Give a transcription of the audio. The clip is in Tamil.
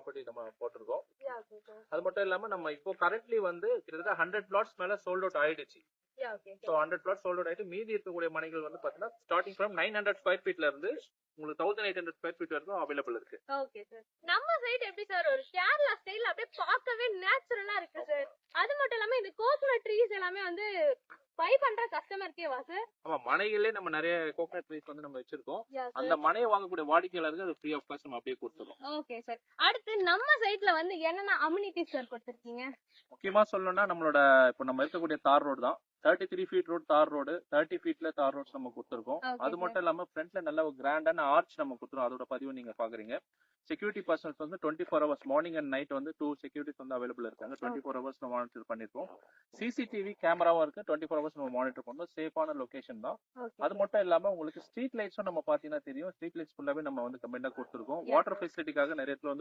ப்ராப்பர்ட்டி நம்ம போட்டிருக்கோம். Yeah, okay, sir. அது மட்டும் இல்லாம நம்ம இப்போ கரண்ட்லி வந்து கிட்டத்தட்ட 100 plots மேல சோல்ட் அவுட் ஆயிடுச்சு. Yeah, okay, so 100 plots sold out ஆயிட்டு மீதி இருக்கக்கூடிய மனைகள் வந்து பாத்தீங்கன்னா ஸ்டார்டிங் ஃப்ரம் 900 ஸ்கொயர் ஃபீட்ல இருந்து உங்களுக்கு 1800 ஸ்கொயர் ஃபீட் வரைக்கும் அவைலபிள் இருக்கு. Okay sir. நம்ம சைடு எப்படி சார் ஒரு கேரளா ஸ்டைல் அப்படியே பார்க்கவே நேச்சுரலா இருக்கு சார். அது மட்டும் இல்லாம இந்த கோகனட் ட்ரீஸ் எல்லாமே வந்து பை பண்ற கஸ்டமர்க்கேவா சார்? ஆமா, மனைகளே நம்ம நிறைய கோகனட் ட்ரீஸ் வந்து நம்ம வச்சிருக்கோம். Yeah, sir. அந்த மனையை வாங்கக்கூடிய வாடிக்கையாளருக்கு அது ஃப்ரீ ஆஃப் காஸ்ட் நம்ம அப்படியே கொடுத்துறோம். Okay sir. அடுத்து நம்ம சைடுல வந்து என்னென்ன அம்யூனிட்டிஸ் சார் கொடுத்திருக்கீங்க? முக்கியமா சொல்லணும்னா நம்மளோட இப்போ நம்ம இருக்கக்கூடிய தார் ரோடு தான் 33 ஃபீட் ரோடு தார் ரோடு 30 ஃபீட்ல தார் ரோட்ஸ் நம்ம கொடுத்துருக்கோம். Okay, அது மட்டும் இல்லாம ஃப்ரண்ட்ல நல்ல ஒரு கிராண்டான ஆர்ச் நம்ம கொடுத்துருவோம். அதோட பதிவு நீங்க பாக்குறீங்க. செக்யூரிட்டி பர்சன்ஸ் வந்து 24 ஹவர்ஸ் மார்னிங் அண்ட் நைட் வந்து 2 செக்யூரிட்டிஸ் வந்து அவைலபிள் இருக்காங்க. 24 ஹவர்ஸ் நம்ம மானிட்டர் பண்ணிருக்கோம். சிசிடிவி கேமராவும் இருக்கு. 24 ஹவர்ஸ் நம்ம மானிட்டர் பண்ணோம். சேஃபான லொகேஷன் தான். Okay. அது மட்டும் இல்லாம உங்களுக்கு ஸ்ட்ரீட் லைட்ஸும் நம்ம பாத்தீங்கன்னா தெரியும். ஸ்ட்ரீட் லைட்ஸ் ஃபுல்லாவே நம்ம வந்து கம்பெனியா கொடுத்துருக்கோம். Yeah. வாட்டர் ஃபெசிலிட்டிக்காக நிறைய இடத்துல வந்து